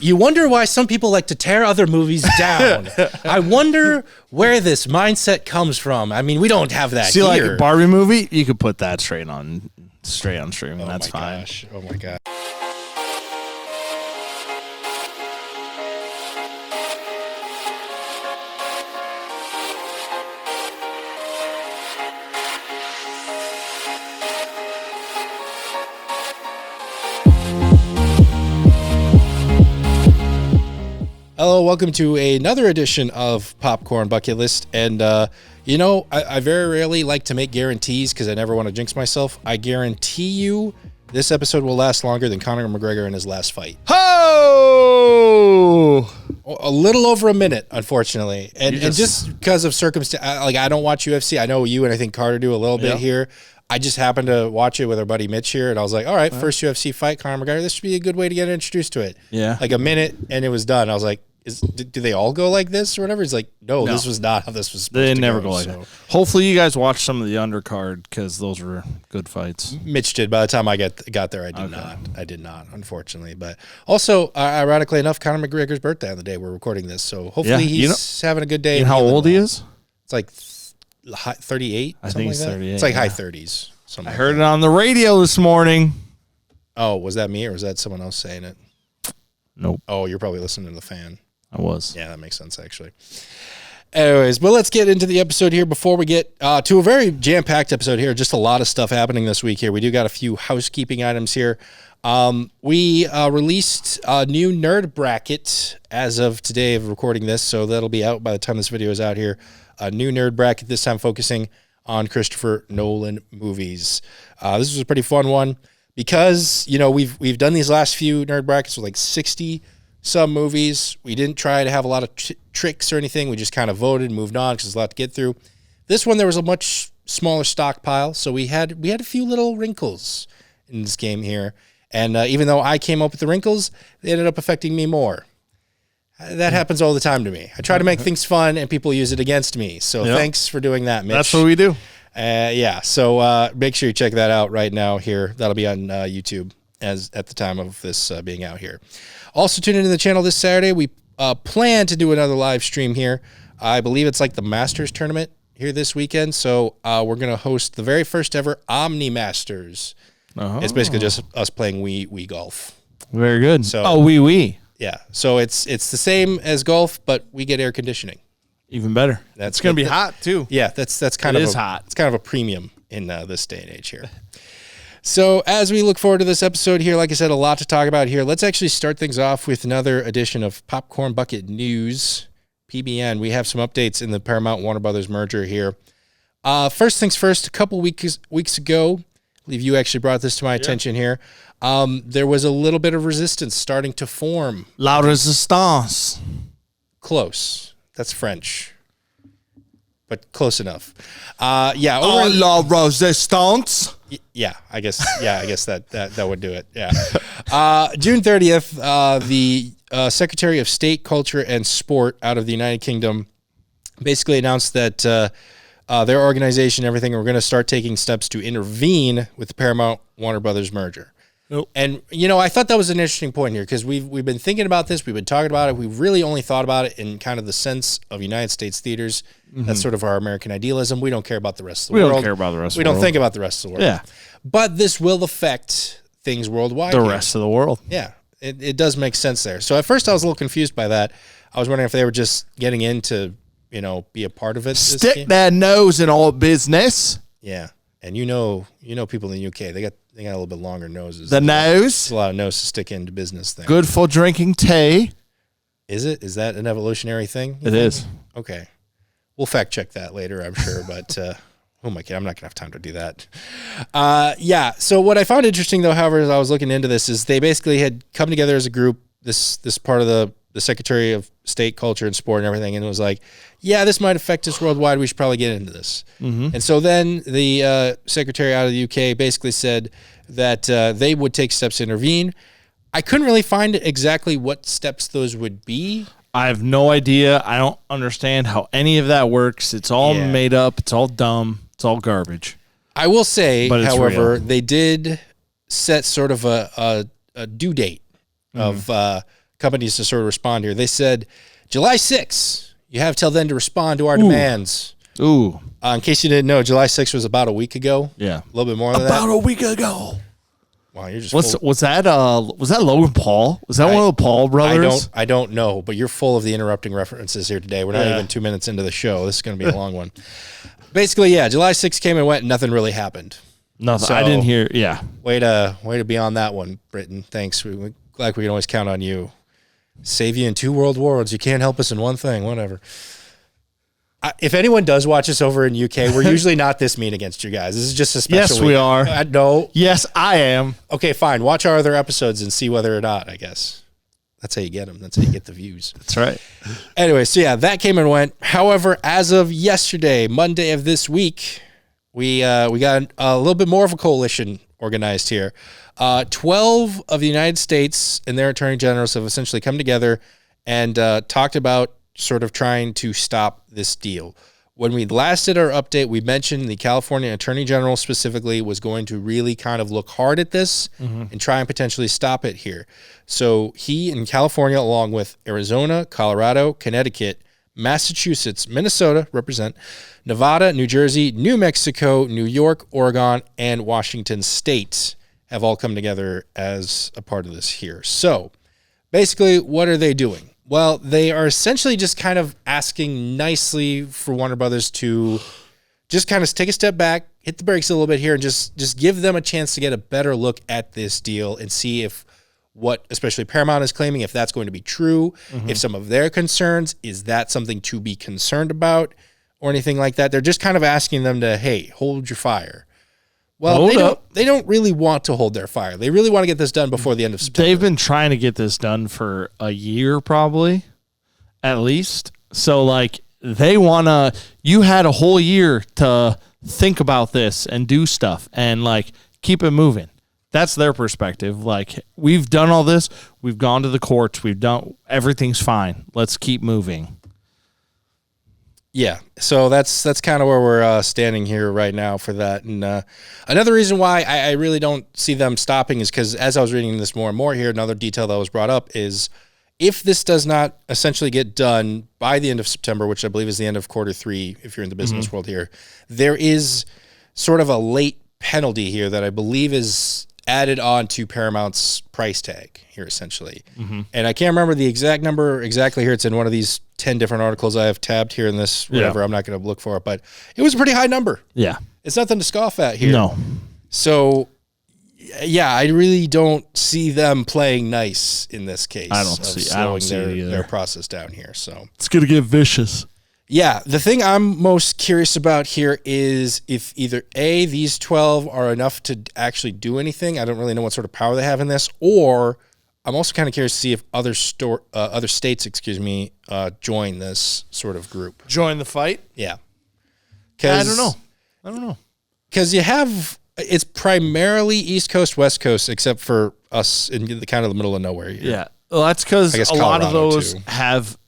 You wonder why some people like to tear other movies down. I wonder where this mindset comes from. I mean, we don't have that here. Like a Barbie movie, you could put that straight on streaming. That's fine. Gosh. Oh my gosh. Hello, welcome to another edition of Popcorn Bucket List. And, I very rarely like to make guarantees because I never want to jinx myself. I guarantee you this episode will last longer than Conor McGregor in his last fight. Oh! A little over a minute, unfortunately. And just because of circumstance, I don't watch UFC. I know you and I think Carter do a little bit here. I just happened to watch it with our buddy Mitch here, and I was like, all right, first UFC fight, Conor McGregor. This should be a good way to get introduced to it. Yeah. Like a minute, and it was done. I was like, do they all go like this or whatever? He's like, no, this was not how this was supposed to go. They never go like that. Hopefully you guys watched some of the undercard because those were good fights. Mitch did. By the time I got there, I did not, unfortunately. But also, ironically enough, Conor McGregor's birthday on the day we're recording this, so hopefully he's having a good day. You know how old he is? It's like 38. I think he's 38. It's like high 30s. I heard it on the radio this morning. Oh, was that me or was that someone else saying it? Nope. Oh, you're probably listening to the fan. I was. Yeah, that makes sense, actually. Anyways, but let's get into the episode here before we get to a very jam-packed episode here. Just a lot of stuff happening this week here. We do got a few housekeeping items here. We released a new nerd bracket as of today of recording this, so that'll be out by the time this video is out here. A new nerd bracket, this time focusing on Christopher Nolan movies. This was a pretty fun one because, we've done these last few nerd brackets with like 60 some movies. We didn't try to have a lot of tricks or anything. We just kind of voted and moved on because there's a lot to get through. This one, there was a much smaller stockpile, so we had a few little wrinkles in this game here. And even though I came up with the wrinkles, they ended up affecting me more. That happens all the time to me. I try to make things fun, and people use it against me. So thanks for doing that, Mitch. That's what we do. So make sure you check that out right now here. That'll be on YouTube at the time of this being out here. Also, tune into the channel this Saturday. We plan to do another live stream here. I believe it's like the Masters tournament here this weekend. So we're going to host the very first ever Omni Masters. It's basically just us playing Wii golf. Very good. So, Wii. Yeah. So it's the same as golf, but we get air conditioning. Even better. It's going to be hot too. Yeah, that's kind of hot. It's kind of a premium in this day and age here. So as we look forward to this episode here, like I said, a lot to talk about here. Let's actually start things off with another edition of Popcorn Bucket News, PBN. We have some updates in the Paramount Warner Bros. Merger here. First things first, a couple weeks ago, I believe you actually brought this to my attention here. There was a little bit of resistance starting to form. La resistance. Close. That's French. But close enough. La resistance. Yeah, I guess that would do it. Yeah. June 30th, the Secretary of State, Culture, and Sport out of the United Kingdom basically announced that their organization, everything, we're going to start taking steps to intervene with the Paramount Warner Bros. Merger. Nope. And, I thought that was an interesting point here because we've been thinking about this. We've been talking about it. We really only thought about it in kind of the sense of United States theaters. Mm-hmm. That's sort of our American idealism. We don't care about the rest of the world. We don't care about the rest of the world. We don't think about the rest of the world. Yeah. But this will affect things worldwide. The rest of the world. Yeah. It does make sense there. So at first I was a little confused by that. I was wondering if they were just getting in to, be a part of it. Stick that nose in all business. Yeah. And people in the UK, they got a little bit longer noses. The nose. There's a lot of nose to stick into business there. Good for drinking tea. Is it? Is that an evolutionary thing? It is. Okay. We'll fact check that later, I'm sure. But, oh my God, I'm not going to have time to do that. So what I found interesting, though, however, as I was looking into this, is they basically had come together as a group, this part of the Secretary of State, Culture, and Sport and everything, and it was like, yeah, this might affect us worldwide. We should probably get into this. Mm-hmm. And so then the secretary out of the UK basically said that they would take steps to intervene. I couldn't really find exactly what steps those would be. I have no idea. I don't understand how any of that works. It's all made up. It's all dumb. It's all garbage. I will say, however, they did set sort of a due date of companies to sort of respond here. They said, July 6th, you have till then to respond to our demands. Ooh. In case you didn't know, July 6th was about a week ago. Yeah. A little bit more than that. About a week ago. Wow, you're just was that Logan Paul? Was that one of the Paul brothers? I don't know, but you're full of the interrupting references here today. We're not even 2 minutes into the show. This is going to be a long one. Basically, yeah, July 6th came and went, and nothing really happened. Nothing. So, I didn't hear. Yeah. Way to be on that one, Britain. Thanks. We're glad we can always count on you. Save you in 2 world wars. You can't help us in one thing. Whatever. If anyone does watch us over in UK, we're usually not this mean against you guys. This is just a special Yes, week. we are. No. Yes, I am. Okay, fine. Watch our other episodes and see whether or not, I guess. That's how you get them. That's how you get the views. That's right. Anyway, so yeah, that came and went. However, as of yesterday, Monday of this week, we got a little bit more of a coalition organized here. 12 of the United States and their attorney generals have essentially come together and talked about sort of trying to stop this deal. When we last did our update, we mentioned the California Attorney General specifically was going to really kind of look hard at this and try and potentially stop it here. So he in California, along with Arizona, Colorado, Connecticut, Massachusetts, Minnesota, represent, Nevada, New Jersey, New Mexico, New York, Oregon, and Washington State have all come together as a part of this here. So basically, what are they doing? Well, they are essentially just kind of asking nicely for Warner Brothers to just kind of take a step back, hit the brakes a little bit here, and just give them a chance to get a better look at this deal and see if what especially Paramount is claiming, if that's going to be true, if some of their concerns, is that something to be concerned about or anything like that. They're just kind of asking them to, hey, hold your fire. Well, they don't really want to hold their fire. They really want to get this done before the end of September. They've been trying to get this done for a year, probably, at least. So, like, they want to, you had a whole year to think about this and do stuff and, like, keep it moving. That's their perspective. Like, we've done all this. We've gone to the courts. We've done, everything's fine. Let's keep moving. Yeah, so that's kind of where we're standing here right now for that. And another reason why I really don't see them stopping is because as I was reading this more and more here, another detail that was brought up is if this does not essentially get done by the end of September, which I believe is the end of Q3, if you're in the business world here, there is sort of a late penalty here that I believe is added on to Paramount's price tag here, essentially. And I can't remember the exact number exactly here. It's in one of these 10 different articles I have tabbed here in this, whatever. Yeah. I'm not going to look for it, but it was a pretty high number. Yeah. It's nothing to scoff at here. No. So, yeah, I really don't see them playing nice in this case. I don't see their process down here. So it's going to get vicious. Yeah, the thing I'm most curious about here is if either A, these 12 are enough to actually do anything. I don't really know what sort of power they have in this, or I'm also kind of curious to see if other states, join this sort of group. Join the fight? Yeah. I don't know. Because you have, it's primarily East Coast, West Coast, except for us in the kind of the middle of nowhere here. Yeah. Well, that's because a lot of those too have,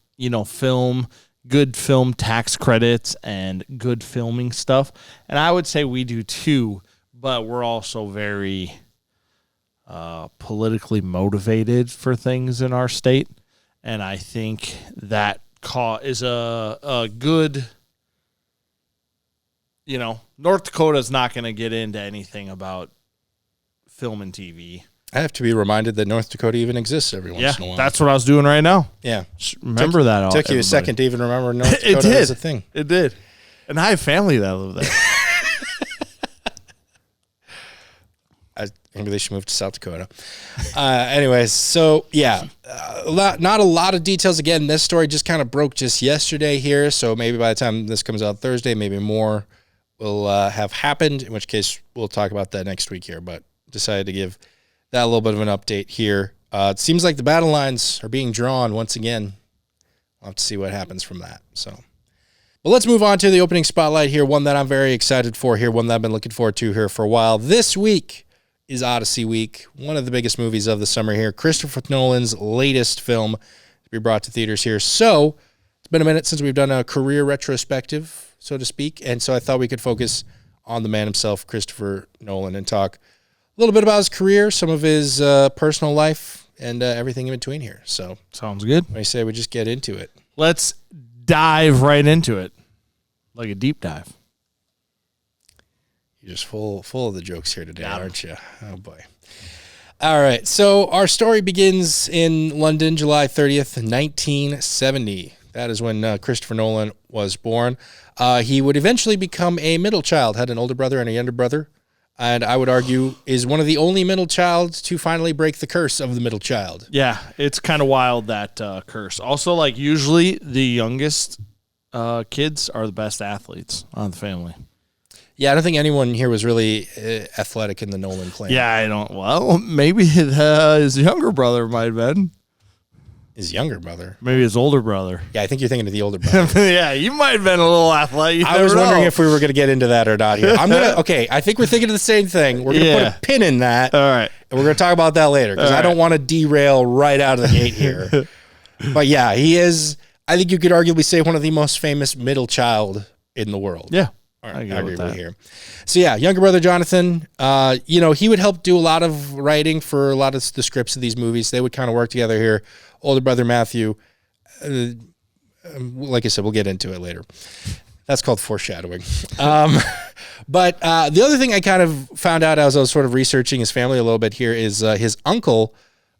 good film tax credits and good filming stuff. And I would say we do too, but we're also very politically motivated for things in our state. And I think that is a good, North Dakota's not going to get into anything about film and TV. I have to be reminded that North Dakota even exists every once in a while. That's what I was doing right now. Yeah. Remember that. Took you a second to even remember North Dakota as a thing. It did. And I have family that live there. Maybe they should move to South Dakota. Anyways, so yeah, not a lot of details. Again, this story just kind of broke just yesterday here. So maybe by the time this comes out Thursday, maybe more will have happened, in which case we'll talk about that next week here. But decided to give that a little bit of an update here. It seems like the battle lines are being drawn once again. We'll have to see what happens from that. So, well, let's move on to the opening spotlight here. One that I'm very excited for here. One that I've been looking forward to here for a while. This week is Odyssey week. One of the biggest movies of the summer here. Christopher Nolan's latest film to be brought to theaters here. So it's been a minute since we've done a career retrospective, so to speak. And so I thought we could focus on the man himself, Christopher Nolan, and talk a little bit about his career, some of his personal life, and everything in between here. So sounds good. I say we just get into it. Let's dive right into it, like a deep dive. You're just full of the jokes here today, aren't you? Oh boy. All right. So our story begins in London, July 30th, 1970. That is when Christopher Nolan was born. He would eventually become a middle child, had an older brother and a younger brother, and I would argue is one of the only middle childs to finally break the curse of the middle child. Yeah, it's kind of wild, that curse. Also, like, usually the youngest kids are the best athletes on the family. Yeah, I don't think anyone here was really athletic in the Nolan clan. Yeah, I don't. Well, maybe his younger brother might have been. His younger brother? Maybe his older brother. Yeah, I think you're thinking of the older brother. Yeah, you might have been a little athletic. I was wondering if we were going to get into that or not here. Okay, I think we're thinking of the same thing. We're going to put a pin in that. All right. And we're going to talk about that later because I don't want to derail right out of the gate here. But yeah, he is, I think you could arguably say, one of the most famous middle child in the world. Yeah. I agree with here. So yeah, younger brother Jonathan, he would help do a lot of writing for a lot of the scripts of these movies. They would kind of work together here. Older brother Matthew, like I said, we'll get into it later. That's called foreshadowing. But the other thing I kind of found out as I was sort of researching his family a little bit here is his uncle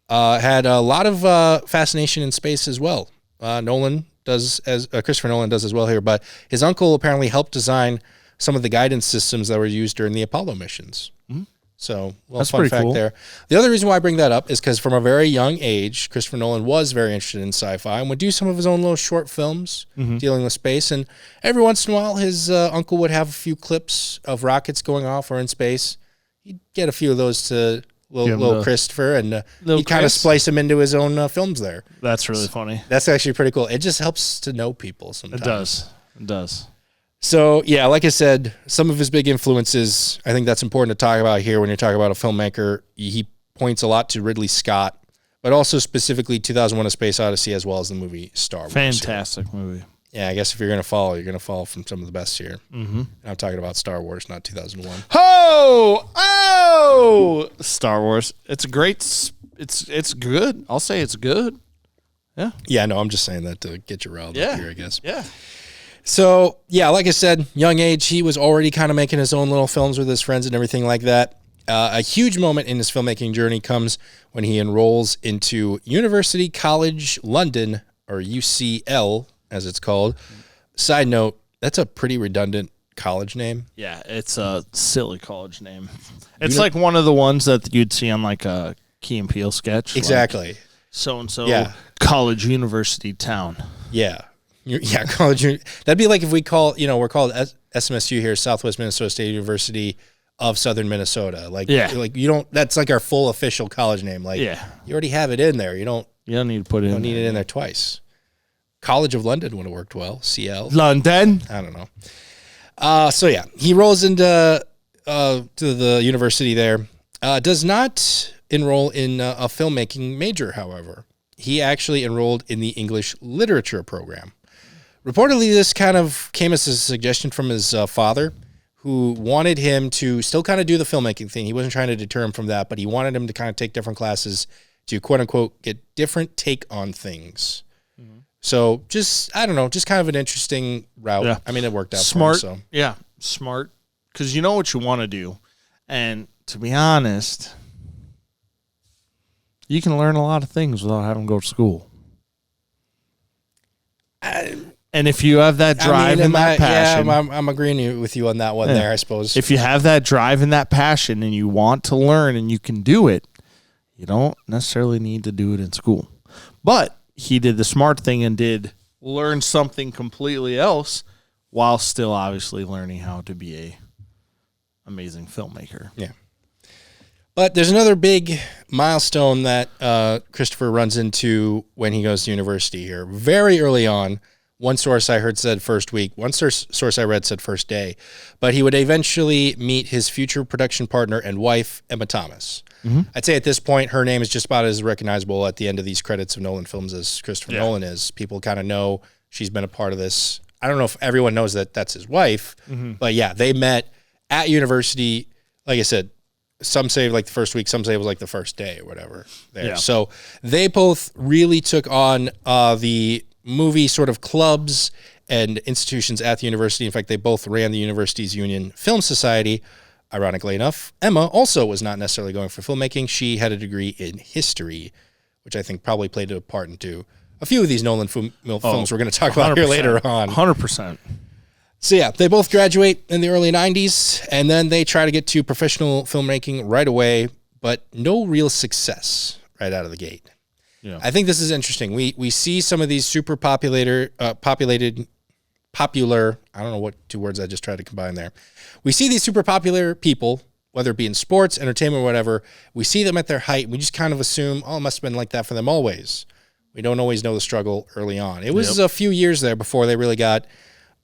had a lot of fascination in space as well. Nolan does, as Christopher Nolan does as well here, but his uncle apparently helped design some of the guidance systems that were used during the Apollo missions. Mm-hmm. So, that's fun pretty fact cool. There. The other reason why I bring that up is because from a very young age, Christopher Nolan was very interested in sci-fi and would do some of his own little short films dealing with space. And every once in a while, his uncle would have a few clips of rockets going off or in space. He'd get a few of those to little Christopher, and he'd kind of splice them into his own films there. That's really funny. That's actually pretty cool. It just helps to know people sometimes. It does. So, yeah, like I said, some of his big influences, I think that's important to talk about here when you're talking about a filmmaker. He points a lot to Ridley Scott, but also specifically 2001: A Space Odyssey, as well as the movie Star Wars. Fantastic movie. Yeah, I guess if you're going to follow, you're going to follow from some of the best here. Mm-hmm. I'm talking about Star Wars, not 2001. Oh, Star Wars. It's a great. It's good. I'll say it's good. Yeah. Yeah, no, I'm just saying that to get you riled up here, I guess. Yeah. So, yeah, like I said, young age, he was already kind of making his own little films with his friends and everything like that. A huge moment in his filmmaking journey comes when he enrolls into University College London, or UCL, as it's called. Side note, that's a pretty redundant college name. Yeah, it's a silly college name. It's like one of the ones that you'd see on like a Key and Peele sketch. Exactly. Like so-and-so college university town. Yeah. Yeah, college. That'd be like if we call, we're called SMSU here, Southwest Minnesota State University of Southern Minnesota. Like you don't, that's like our full official college name. Like, you already have it in there. You don't need to put it in. You don't need it in there twice. College of London would have worked well. CL. London? I don't know. So yeah, he rolls into to the university there. Does not enroll in a filmmaking major, however. He actually enrolled in the English literature program. Reportedly, this kind of came as a suggestion from his father, who wanted him to still kind of do the filmmaking thing. He wasn't trying to deter him from that, but he wanted him to kind of take different classes to, quote unquote, get different take on things. Mm-hmm. So just kind of an interesting route. Yeah. I mean, it worked out smart, for him. So. Yeah, smart. Because you know what you want to do. And to be honest, you can learn a lot of things without having to go to school. And if you have that drive and that passion. Yeah, I'm agreeing with you on that one there, I suppose. If you have that drive and that passion and you want to learn and you can do it, you don't necessarily need to do it in school. But he did the smart thing and did learn something completely else while still obviously learning how to be a amazing filmmaker. Yeah. But there's another big milestone that Christopher runs into when he goes to university here. Very early on, one source I heard said first week, one source I read said first day, but he would eventually meet his future production partner and wife, Emma Thomas. Mm-hmm. I'd say at this point, her name is just about as recognizable at the end of these credits of Nolan films as Christopher Nolan is. People kind of know she's been a part of this. I don't know if everyone knows that that's his wife, but yeah, they met at university. Like I said, some say like the first week, some say it was like the first day or whatever there. Yeah. So they both really took on the movie sort of clubs and institutions at the university. In fact, they both ran the university's Union Film Society. Ironically enough, Emma also was not necessarily going for filmmaking. She had a degree in history, which I think probably played a part into a few of these Nolan films we're going to talk about here later on. 100%. So yeah, they both graduate in the early 90s, and then they try to get to professional filmmaking right away, but no real success right out of the gate. Yeah. I think this is interesting. We see some of these super popular, I don't know what two words I just tried to combine there. We see these super popular people, whether it be in sports, entertainment, or whatever, we see them at their height, and we just kind of assume, oh, it must have been like that for them always. We don't always know the struggle early on. It was a few years there before they really got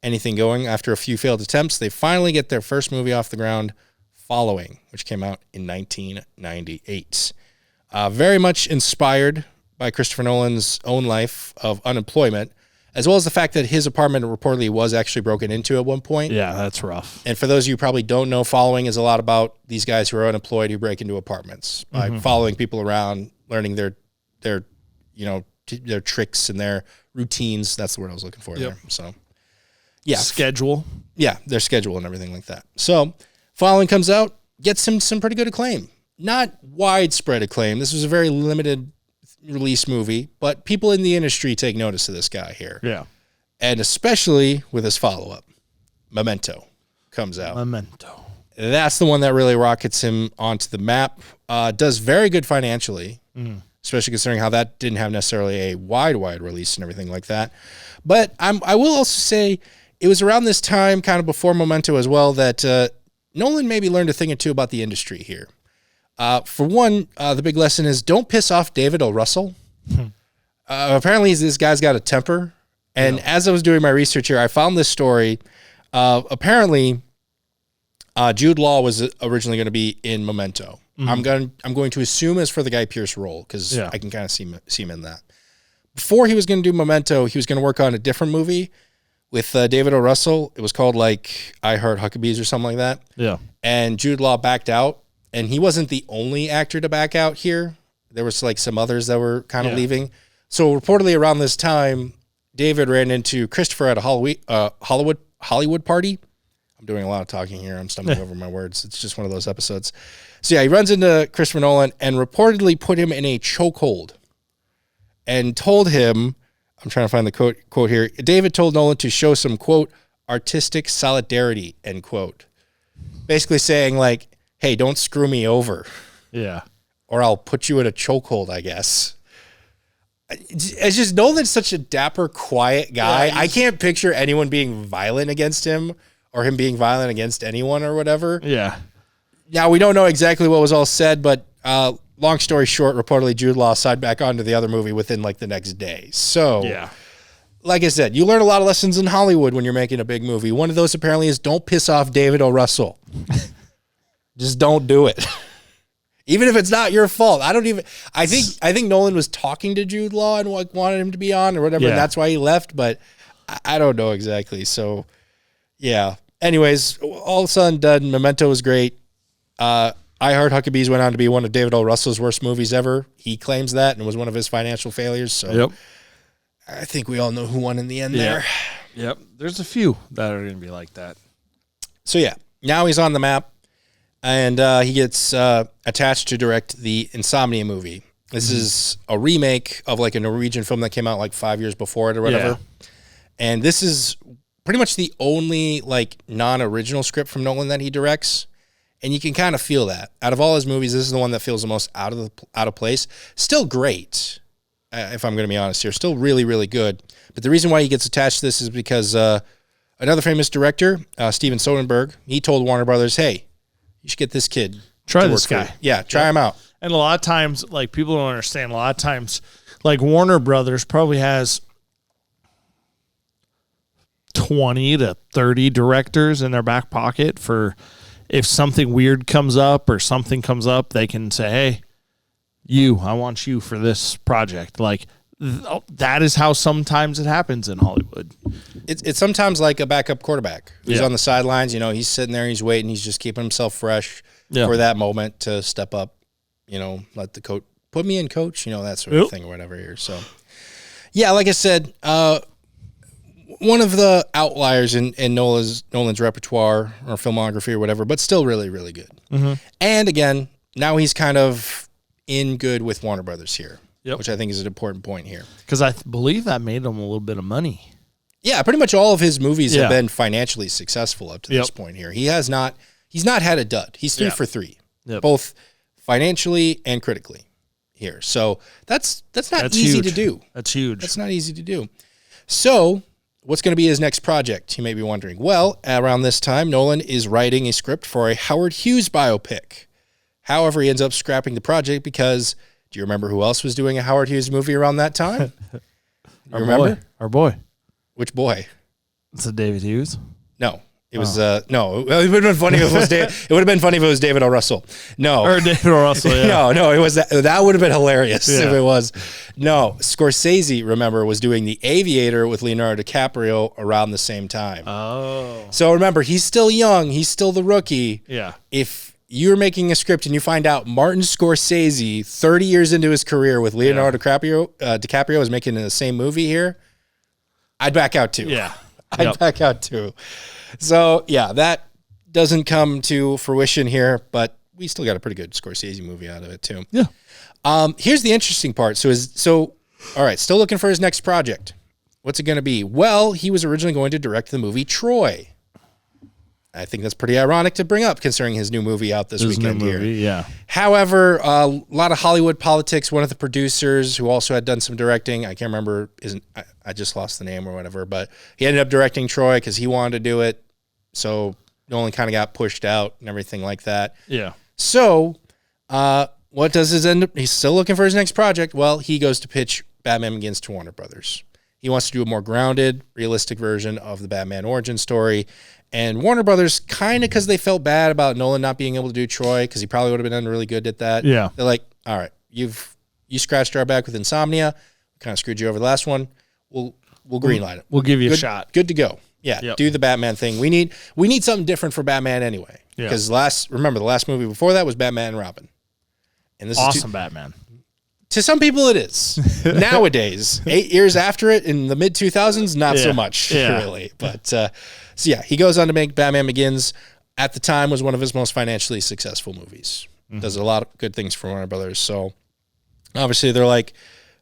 anything going. After a few failed attempts, they finally get their first movie off the ground, Following, which came out in 1998. Very much inspired by Christopher Nolan's own life of unemployment, as well as the fact that his apartment reportedly was actually broken into at one point. Yeah, that's rough. And for those of you who probably don't know, Following is a lot about these guys who are unemployed who break into apartments by following people around, learning their tricks and their routines. That's the word I was looking for there. So, yeah. Schedule. Yeah, their schedule and everything like that. So, Following comes out, gets him some pretty good acclaim. Not widespread acclaim. This was a very limited release movie, but people in the industry take notice of this guy here. Yeah. And especially with his follow-up, Memento, comes out. Memento. That's the one that really rockets him onto the map. Does very good financially, especially considering how that didn't have necessarily a wide release and everything like that. But I will also say it was around this time, kind of before Memento as well, that Nolan maybe learned a thing or two about the industry here. For one, the big lesson is don't piss off David O. Russell. Apparently, this guy's got a temper. And as I was doing my research here, I found this story. Apparently, Jude Law was originally going to be in Memento. I'm going to assume it's for the Guy Pearce role because I can kind of see him in that. Before he was going to do Memento, he was going to work on a different movie with David O. Russell. It was called like I Heart Huckabees or something like that. Yeah. And Jude Law backed out. And he wasn't the only actor to back out here. There was like some others that were kind of leaving. So reportedly around this time, David ran into Christopher at a Hollywood party. I'm doing a lot of talking here. I'm stumbling over my words. It's just one of those episodes. So yeah, he runs into Christopher Nolan and reportedly put him in a chokehold and told him, I'm trying to find the quote here. David told Nolan to show some, quote, artistic solidarity, end quote. Basically saying like, hey, don't screw me over. Yeah. Or I'll put you in a chokehold, I guess. It's just Nolan's such a dapper, quiet guy. Yeah, I can't picture anyone being violent against him or him being violent against anyone or whatever. Yeah. Now, we don't know exactly what was all said, but long story short, reportedly Jude Law signed back onto the other movie within like the next day. So, like I said, you learn a lot of lessons in Hollywood when you're making a big movie. One of those apparently is don't piss off David O. Russell. Just don't do it. Even if it's not your fault. I think Nolan was talking to Jude Law and wanted him to be on or whatever, and that's why he left, but I don't know exactly. So, yeah. Anyways, all said and done, Memento was great. I Heart Huckabees went on to be one of David O. Russell's worst movies ever. He claims that and was one of his financial failures. So I think we all know who won in the end there. Yep. There's a few that are going to be like that. So, yeah. Now he's on the map. And he gets attached to direct the Insomnia movie. This is a remake of like a Norwegian film that came out like 5 years before it or whatever. Yeah. And this is pretty much the only like non-original script from Nolan that he directs. And you can kind of feel that. Out of all his movies, this is the one that feels the most out of place. Still great, if I'm going to be honest here. Still really, really good. But the reason why he gets attached to this is because another famous director, Steven Soderbergh, he told Warner Brothers, hey, you should get this kid. Try this guy. Yeah, try him out. And a lot of times, like, people don't understand. A lot of times, like, Warner Brothers probably has 20 to 30 directors in their back pocket for if something weird comes up or something comes up, they can say, hey, I want you for this project. Like, that is how sometimes it happens in Hollywood. It's sometimes like a backup quarterback who's on the sidelines. You know, he's sitting there, he's waiting, he's just keeping himself fresh, for that moment to step up, let the coach put me in, coach, that sort of thing or whatever here. So, yeah, like I said, one of the outliers in Nolan's repertoire or filmography or whatever, but still really, really good. Mm-hmm. And again, now he's kind of in good with Warner Brothers here, which I think is an important point here. Because I believe that made him a little bit of money. Yeah, pretty much all of his movies have been financially successful up to this point here. He's not had a dud. He's 3 for 3, both financially and critically here. So that's easy huge. to do. That's huge. That's not easy to do. So what's going to be his next project, you may be wondering? Well, around this time, Nolan is writing a script for a Howard Hughes biopic. However, he ends up scrapping the project because, do you remember who else was doing a Howard Hughes movie around that time? Our boy. Which boy? It's a David Hughes? No. It was no. It would have been funny if it was It would have been funny if it was David O. Russell. No. Or David O. Russell, yeah. No, it was that would have been hilarious if it was. No, Scorsese, remember, was doing The Aviator with Leonardo DiCaprio around the same time. Oh. So remember, he's still young, he's still the rookie. Yeah. If you're making a script and you find out Martin Scorsese, 30 years into his career with Leonardo DiCaprio is making the same movie here, I'd back out too. Yeah. I'd back out too. So, yeah, that doesn't come to fruition here, but we still got a pretty good Scorsese movie out of it too. Yeah. Here's the interesting part. All right, still looking for his next project. What's it going to be? Well, he was originally going to direct the movie Troy. I think that's pretty ironic to bring up considering his new movie out this weekend here. Yeah. However, a lot of Hollywood politics. One of the producers who also had done some directing, I can't remember, I just lost the name or whatever, but he ended up directing Troy because he wanted to do it. So Nolan kind of got pushed out and everything like that. Yeah. So what does his end up? He's still looking for his next project. Well, he goes to pitch Batman Begins to Warner Brothers. He wants to do a more grounded, realistic version of the Batman origin story. And Warner Brothers, kind of because they felt bad about Nolan not being able to do Troy, because he probably would have been done really good at that. Yeah. They're like, all right, you scratched our back with Insomnia, kind of screwed you over the last one. We'll greenlight it. We'll give you a shot. Good to go. Yeah, do the Batman thing. We need something different for Batman anyway. Because remember the last movie before that was Batman and Robin. And this awesome Batman. To some people it is. Nowadays, 8 years after it in the mid 2000s, not so much really. But so yeah, he goes on to make Batman Begins. At the time, was one of his most financially successful movies. Mm-hmm. Does a lot of good things for Warner Brothers. So obviously they're like,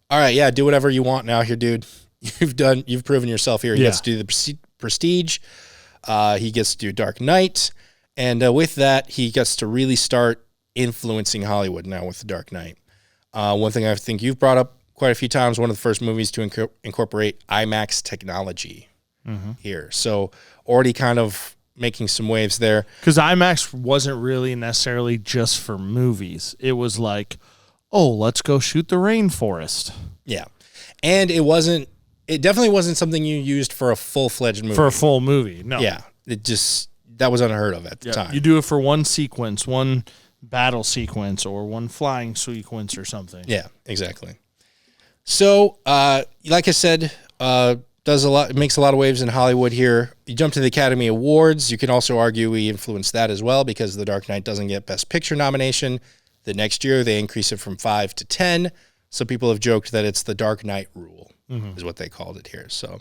all right, yeah, do whatever you want now here, dude. You've proven yourself here. He gets to do the Prestige. He gets to do Dark Knight. And with that, he gets to really start influencing Hollywood now with The Dark Knight. One thing I think you've brought up quite a few times, one of the first movies to incorporate IMAX technology here. So already kind of making some waves there. Because IMAX wasn't really necessarily just for movies. It was like, oh, let's go shoot the rainforest. Yeah. And it definitely wasn't something you used for a full-fledged movie. For a full movie, no. Yeah. That was unheard of at the time. You do it for one sequence, one battle sequence, or one flying sequence or something. Yeah, exactly. So, like I said, makes a lot of waves in Hollywood here. You jump to the Academy Awards. You can also argue he influenced that as well because The Dark Knight doesn't get Best Picture nomination. The next year, they increase it from 5 to 10. Some people have joked that it's the Dark Knight rule, is what they called it here. So,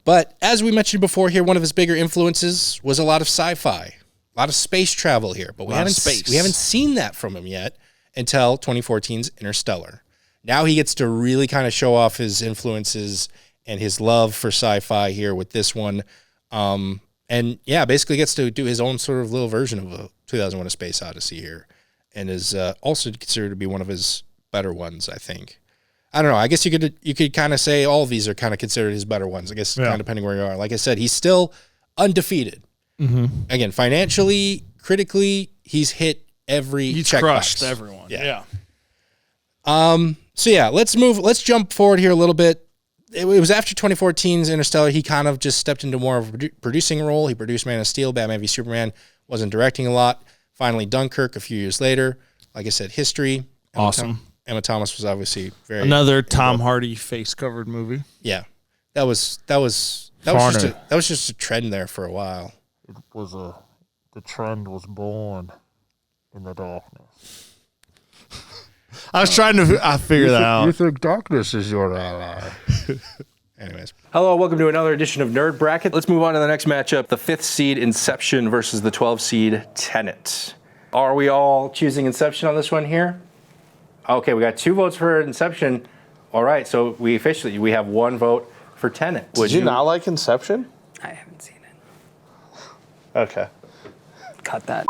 but as we mentioned before here, one of his bigger influences was a lot of sci-fi, a lot of space travel here. But we haven't seen that from him yet until 2014's Interstellar. Now he gets to really kind of show off his influences and his love for sci-fi here with this one. And yeah, basically gets to do his own sort of little version of a 2001: A Space Odyssey here, and is also considered to be one of his better ones, I think. I don't know. I guess you could kind of say all of these are kind of considered his better ones. I guess kind of depending where you are. Like I said, he's still undefeated. Mm-hmm. Again, financially, critically, he's hit every checkbox. He's crushed everyone. Yeah. So yeah, let's jump forward here a little bit. It was after 2014's Interstellar, he kind of just stepped into more of a producing role. He produced Man of Steel, Batman v Superman, wasn't directing a lot. Finally, Dunkirk a few years later. Like I said, history. Awesome. Emma Thomas was obviously very another Tom Hardy face-covered movie. Yeah, that was just a trend there for a while. The trend was born. in the darkness. I was trying to figure that out. You think darkness is your ally. Anyways. Hello, welcome to another edition of Nerd Bracket. Let's move on to the next matchup. The 5th seed Inception versus the 12 seed Tenet. Are we all choosing Inception on this one here? Okay, we got 2 votes for Inception. All right, so we have 1 vote for Tenet. Did you not like Inception? I haven't seen it. Okay. Cut that.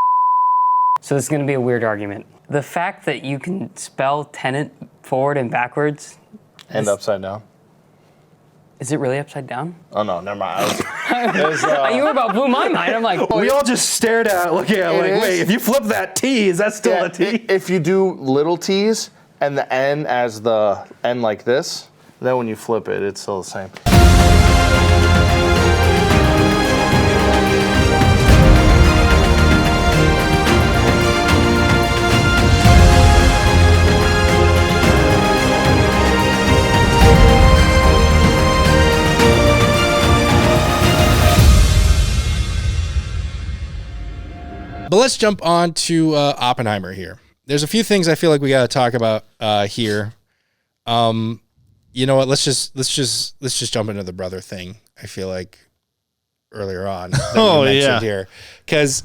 So this is going to be a weird argument. The fact that you can spell Tenet forward and backwards. And upside down. Is it really upside down? Oh, no, never mind. You were about blew my mind. I'm like, we all just stared at it, looking at it like, wait, if you flip that T, is that still a T? If you do little T's and the N as the N like this, then when you flip it, it's still the same. But let's jump on to Oppenheimer here. There's a few things I feel like we got to talk about here. You know what? Let's just jump into the brother thing. I feel like earlier on. Here, because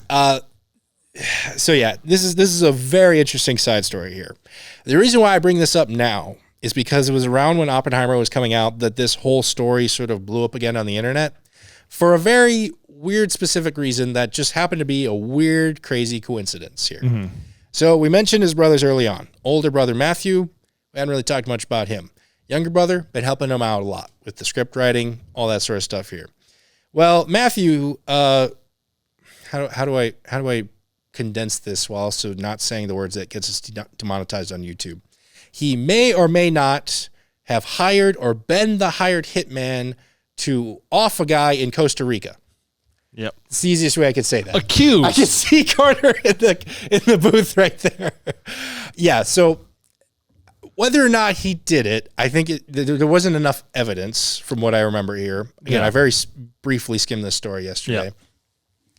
so yeah, this is a very interesting side story here. The reason why I bring this up now is because it was around when Oppenheimer was coming out that this whole story sort of blew up again on the internet for a very weird specific reason that just happened to be a weird, crazy coincidence here. Mm-hmm. So we mentioned his brothers early on. Older brother Matthew, we hadn't really talked much about him. Younger brother, been helping him out a lot with the script writing, all that sort of stuff here. Well, Matthew, how do I condense this while also not saying the words that gets us demonetized on YouTube? He may or may not have hired or been the hired hitman to off a guy in Costa Rica. Yep. It's the easiest way I could say that. Accused. I can see Carter in the booth right there. Yeah, so whether or not he did it, I think there wasn't enough evidence from what I remember here. Again, I very briefly skimmed this story yesterday. Yep.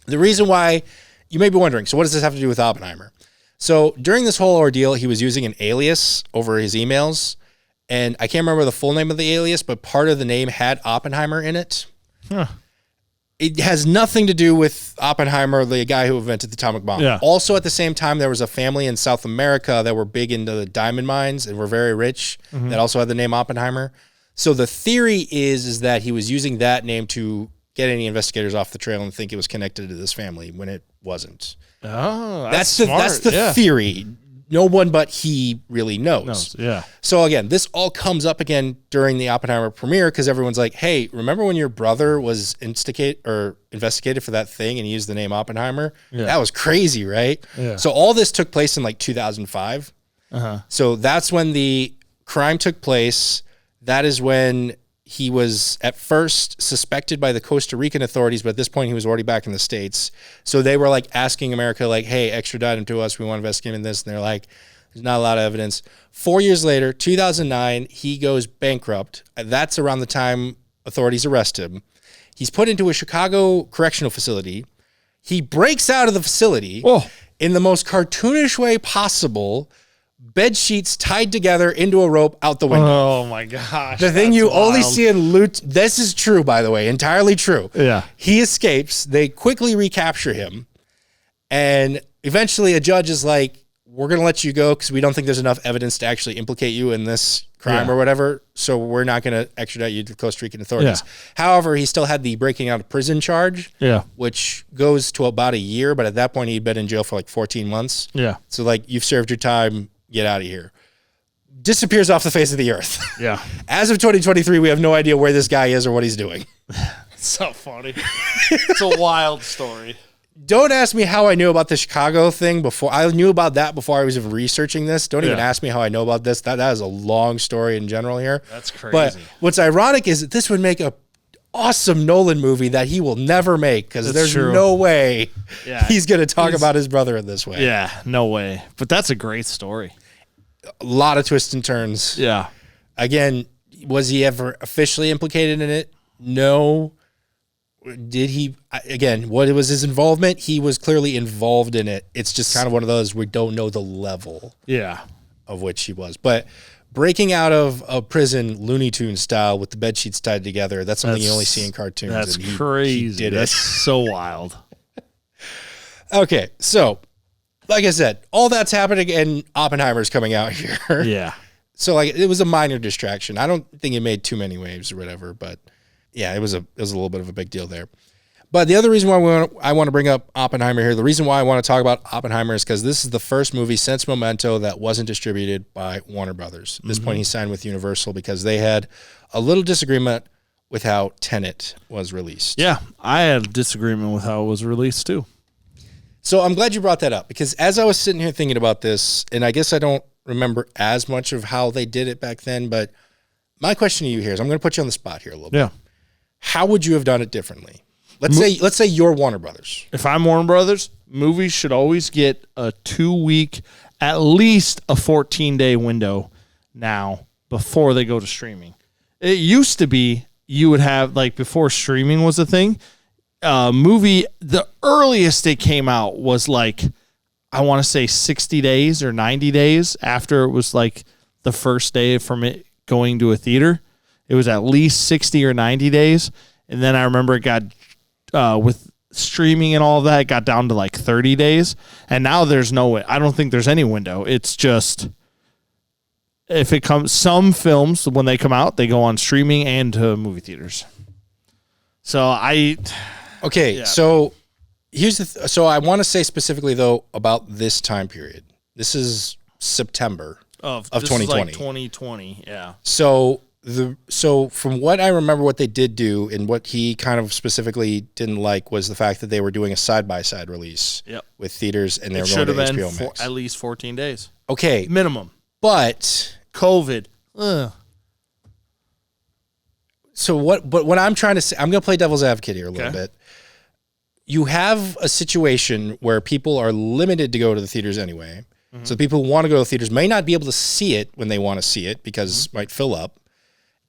The reason why, you may be wondering, so what does this have to do with Oppenheimer? So during this whole ordeal, he was using an alias over his emails, and I can't remember the full name of the alias, but part of the name had Oppenheimer in it. Huh. It has nothing to do with Oppenheimer, the guy who invented the atomic bomb. Yeah. Also, at the same time, there was a family in South America that were big into the diamond mines and were very rich that also had the name Oppenheimer. So the theory is that he was using that name to get any investigators off the trail and think it was connected to this family when it wasn't. Oh, that's the theory. No one but he really knows. Yeah. So again, this all comes up again during the Oppenheimer premiere because everyone's like, "Hey, remember when your brother was investigated for that thing and he used the name Oppenheimer? Yeah. That was crazy, right?" Yeah. So all this took place in like 2005. So that's when the crime took place. That is when he was at first suspected by the Costa Rican authorities, but at this point he was already back in the States. So they were like asking America, like, "Hey, extradite him to us. We want to investigate in this." And they're like, "There's not a lot of evidence." 4 years later, 2009, he goes bankrupt. That's around the time authorities arrest him. He's put into a Chicago correctional facility. He breaks out of the facility in the most cartoonish way possible. Bed sheets tied together into a rope out the window. Oh my gosh. The thing you only see in loot. This is true, by the way, entirely true. Yeah. He escapes. They quickly recapture him. And eventually a judge is like, "We're going to let you go because we don't think there's enough evidence to actually implicate you in this crime or whatever. So we're not going to extradite you to the Costa Rican authorities." Yeah. However, he still had the breaking out of prison charge, which goes to about a year. But at that point, he'd been in jail for like 14 months. Yeah. So like, you've served your time. Get out of here. Disappears off the face of the earth. Yeah. As of 2023, we have no idea where this guy is or what he's doing. It's so funny. It's a wild story. Don't ask me how I knew about the Chicago thing before. I knew about that before I was even researching this. Don't even ask me how I know about this. That is a long story in general here. That's crazy. But what's ironic is that this would make a awesome Nolan movie that he will never make because there's no way he's going to talk about his brother in this way. Yeah, no way. But that's a great story. A lot of twists and turns. Yeah. Again, was he ever officially implicated in it? No. did he, again, what was his involvement? He was clearly involved in it. It's just kind of one of those, we don't know the level of which he was. But breaking out of a prison Looney Tunes style with the bed sheets tied together, that's something you only see in cartoons. That's and crazy. He did That's it. so wild. Okay, so like I said, all that's happening and Oppenheimer's coming out here. Yeah. So like it was a minor distraction. I don't think it made too many waves or whatever, but yeah, it was a little bit of a big deal there. But the other reason why I want to bring up Oppenheimer here, the reason why I want to talk about Oppenheimer is because this is the first movie since Memento that wasn't distributed by Warner Bros. At this point, he signed with Universal because they had a little disagreement with how Tenet was released. Yeah, I had a disagreement with how it was released too. So I'm glad you brought that up because as I was sitting here thinking about this, and I guess I don't remember as much of how they did it back then, but my question to you here is, I'm going to put you on the spot here a little bit. How would you have done it differently? Let's say you're Warner Brothers. If I'm Warner Brothers, movies should always get a 2-week, at least a 14-day window now before they go to streaming. It used to be you would have, like, before streaming was a thing, movie, the earliest it came out was like, I want to say 60 days or 90 days after it was like the first day from it going to a theater. It was at least 60 or 90 days. And then I remember it got, with streaming and all of that, it got down to like 30 days. And now there's no way. I don't think there's any window. It's just, if it comes, some films, when they come out, they go on streaming and to movie theaters. So so here's so I want to say specifically though about this time period. This is September of 2020. Like 2020, yeah. So from what I remember, what they did do and what he kind of specifically didn't like was the fact that they were doing a side-by-side release with theaters and they were going to HBO Max. At least 14 days. Okay. Minimum. But COVID. So what I'm trying to say, I'm going to play devil's advocate here a little bit. You have a situation where people are limited to go to the theaters anyway. Mm-hmm. So the people who want to go to the theaters may not be able to see it when they want to see it because it might fill up.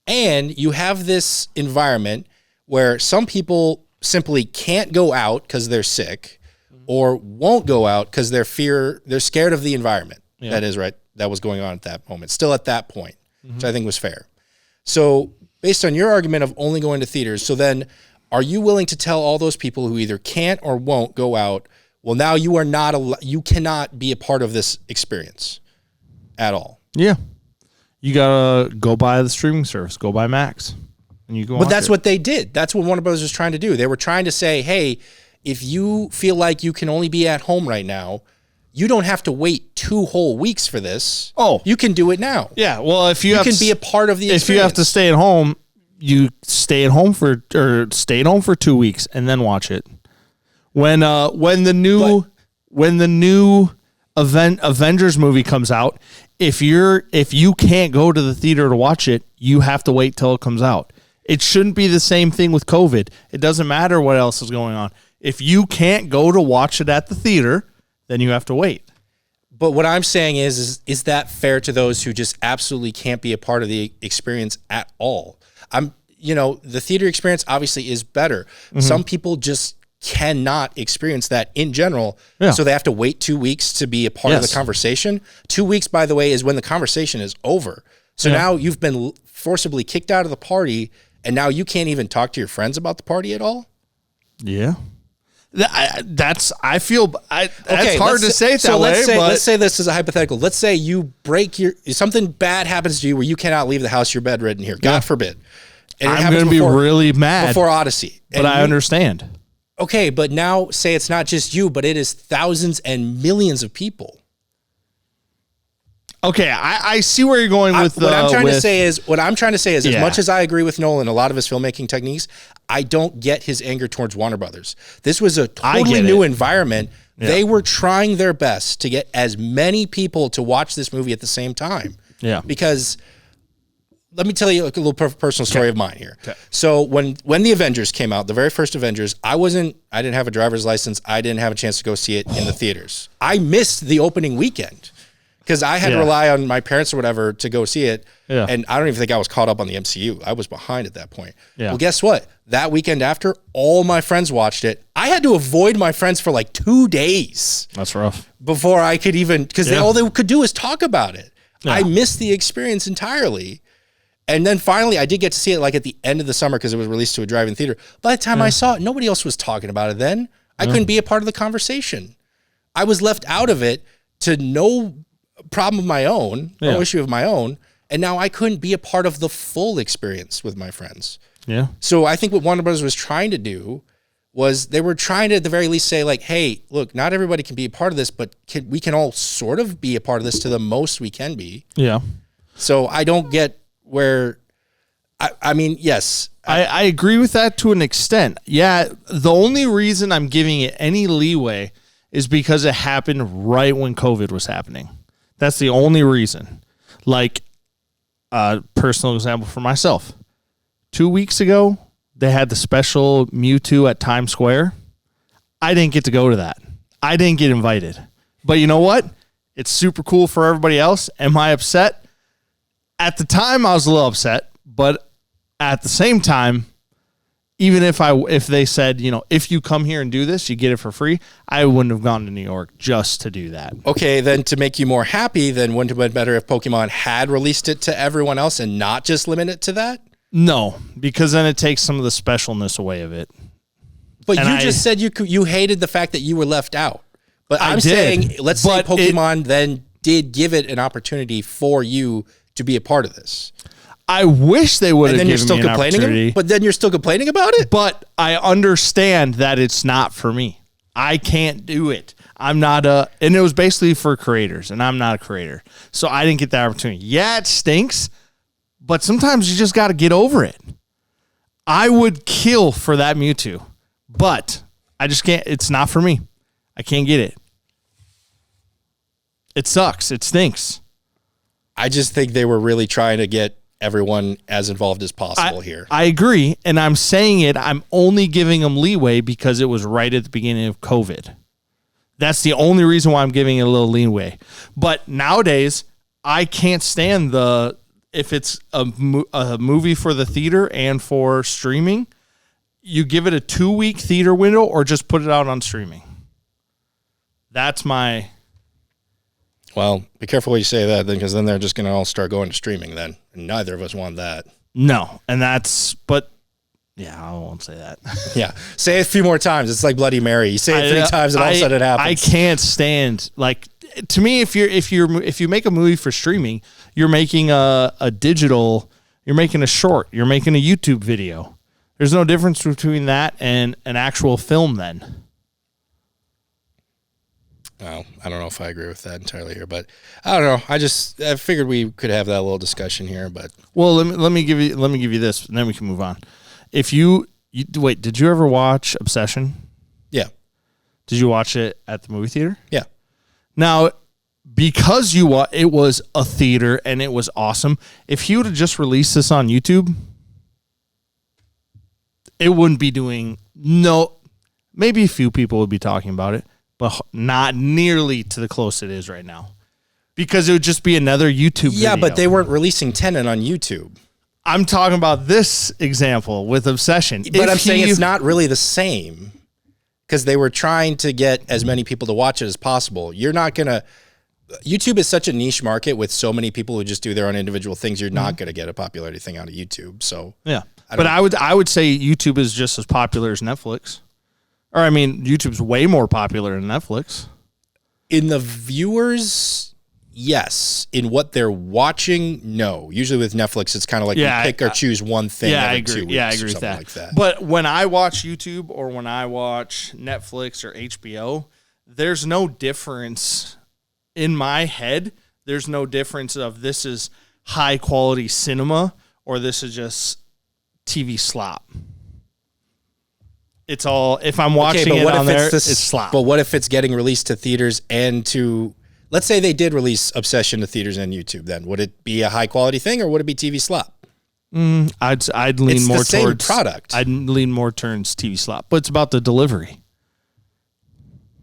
And you have this environment where some people simply can't go out because they're sick or won't go out because they're scared of the environment. Yeah. That was going on at that moment, still at that point, which I think was fair. So based on your argument of only going to theaters, so then are you willing to tell all those people who either can't or won't go out, well, now you cannot be a part of this experience at all? Yeah. You got to go buy the streaming service, go buy Max. And you go. But that's what they did. That's what Warner Bros. Was trying to do. They were trying to say, hey, if you feel like you can only be at home right now, you don't have to wait 2 whole weeks for this. Oh, you can do it now. Yeah. Well, if you can be a part of the experience. If you have to stay at home, you stay at home for 2 weeks and then watch it. When the new Avengers movie comes out, if you can't go to the theater to watch it, you have to wait till it comes out. It shouldn't be the same thing with COVID. It doesn't matter what else is going on. If you can't go to watch it at the theater, then you have to wait. But what I'm saying is that fair to those who just absolutely can't be a part of the experience at all? The theater experience obviously is better. Mm-hmm. Some people just cannot experience that in general. Yeah. So they have to wait 2 weeks to be a part of the conversation. 2 weeks, by the way, is when the conversation is over. So now you've been forcibly kicked out of the party and now you can't even talk to your friends about the party at all? Yeah. That's hard to say it that way. Let's say this is a hypothetical. Let's say you something bad happens to you where you cannot leave the house. You're bedridden here. God forbid. And I'm going to be really mad before Odyssey. But I understand. Okay, but now say it's not just you, but it is thousands and millions of people. Okay, I see where you're going with what I'm trying to say is as much as I agree with Nolan, a lot of his filmmaking techniques, I don't get his anger towards Warner Brothers. This was a totally new environment. Yeah. They were trying their best to get as many people to watch this movie at the same time. Yeah. Because let me tell you a little personal story of mine here. Okay. So when the Avengers came out, the very first Avengers, I didn't have a driver's license. I didn't have a chance to go see it in the theaters. I missed the opening weekend because I had to rely on my parents or whatever to go see it. Yeah. And I don't even think I was caught up on the MCU. I was behind at that point. Yeah. Well, guess what? That weekend after, all my friends watched it. I had to avoid my friends for like 2 days That's rough. before I could even, because all they could do is talk about it. Yeah. I missed the experience entirely. And then finally, I did get to see it like at the end of the summer because it was released to a drive-in theater. By the time I saw it, nobody else was talking about it then. I couldn't be a part of the conversation. I was left out of it to no problem of my own, no issue of my own. And now I couldn't be a part of the full experience with my friends. Yeah. So I think what Warner Bros. Was trying to do was they were trying to at the very least say like, hey, look, not everybody can be a part of this, but we can all sort of be a part of this to the most we can be. Yeah. So I don't get where, I mean, yes. I agree with that to an extent. Yeah. The only reason I'm giving it any leeway is because it happened right when COVID was happening. That's the only reason. Like a personal example for myself. 2 weeks ago, they had the special Mewtwo at Times Square. I didn't get to go to that. I didn't get invited. But you know what? It's super cool for everybody else. Am I upset? At the time, I was a little upset. But at the same time, even if they said, you know, if you come here and do this, you get it for free, I wouldn't have gone to New York just to do that. Okay, then to make you more happy, then wouldn't it have been better if Pokemon had released it to everyone else and not just limit it to that? No, because then it takes some of the specialness away of it. But you just said you hated the fact that you were left out. But I'm did, saying, let's say but Pokemon then did give it an opportunity for you to be a part of this. I wish they would have given me an opportunity. And then you're still complaining? But then you're still complaining about it? But I understand that it's not for me. I can't do it. I'm not and it was basically for creators, and I'm not a creator. So I didn't get that opportunity. Yeah, it stinks, but sometimes you just got to get over it. I would kill for that Mewtwo, but I just can't. It's not for me. I can't get it. It sucks. It stinks. I just think they were really trying to get everyone as involved as possible here. I agree, and I'm saying it. I'm only giving them leeway because it was right at the beginning of COVID. That's the only reason why I'm giving it a little leeway. But nowadays, I can't stand if it's a movie for the theater and for streaming, you give it a 2-week theater window or just put it out on streaming. That's my... Well, be careful what you say that then, because then they're just going to all start going to streaming then. And neither of us want that. No, and but yeah, I won't say that. Yeah, say it a few more times. It's like Bloody Mary. You say it 3 times and all of a sudden it happens. I can't stand, like, to me, if you make a movie for streaming, you're making a digital, you're making a short, you're making a YouTube video. There's no difference between that and an actual film then. Well, I don't know if I agree with that entirely here, but I don't know. I figured we could have that little discussion here, but well, let me give you this, and then we can move on. If you wait, did you ever watch Obsession? Yeah. Did you watch it at the movie theater? Yeah. Now, because it was a theater and it was awesome. If he would have just released this on YouTube, it wouldn't be doing maybe a few people would be talking about it, but not nearly to the close it is right now. Because it would just be another YouTube video. Yeah, but they weren't releasing Tenet on YouTube. I'm talking about this example with Obsession. But I'm saying it's not really the same because they were trying to get as many people to watch it as possible. You're not going to... YouTube is such a niche market with so many people who just do their own individual things. You're not going to get a popularity thing out of YouTube. So yeah, but I would say YouTube is just as popular as Netflix. Or I mean, YouTube's way more popular than Netflix. In the viewers, yes. In what they're watching, no. Usually with Netflix, it's kind of like you pick or choose one thing every 2 weeks. Yeah, I agree with that. Like that. But when I watch YouTube or when I watch Netflix or HBO, there's no difference in my head. There's no difference of this is high quality cinema or this is just TV slop. It's all, if I'm watching it on there, it's slop. But what if it's getting released to theaters and to, let's say they did release Obsession to theaters and YouTube, then would it be a high quality thing or would it be TV slop? I'd lean more towards product. I'd lean more towards TV slop, but it's about the delivery.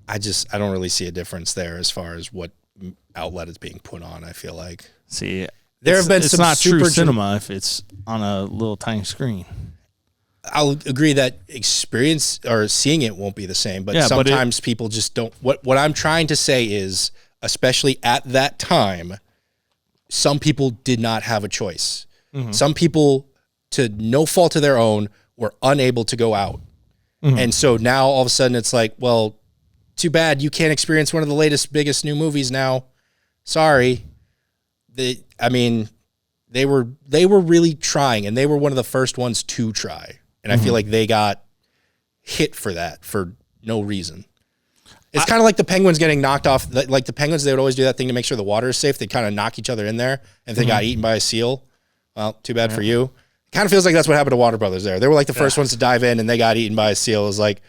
I don't really see a difference there as far as what outlet it's being put on. I feel like There have been some it's not super true cinema if it's on a little tiny screen. I'll agree that experience or seeing it won't be the same, but sometimes people just don't. What I'm trying to say is, especially at that time, some people did not have a choice. Mm-hmm. Some people, to no fault of their own, were unable to go out. Mm-hmm. And so now all of a sudden it's like, well, too bad you can't experience one of the latest, biggest new movies now. Sorry. They were really trying, and they were one of the first ones to try. And I feel like they got hit for that for no reason. It's kind of like the Penguins getting knocked off. Like the Penguins, they would always do that thing to make sure the water is safe. They kind of knock each other in there. And if they got eaten by a seal, well, too bad for you. It kind of feels like that's what happened to Warner Brothers there. They were like the first ones to dive in, and they got eaten by a seal. It was like,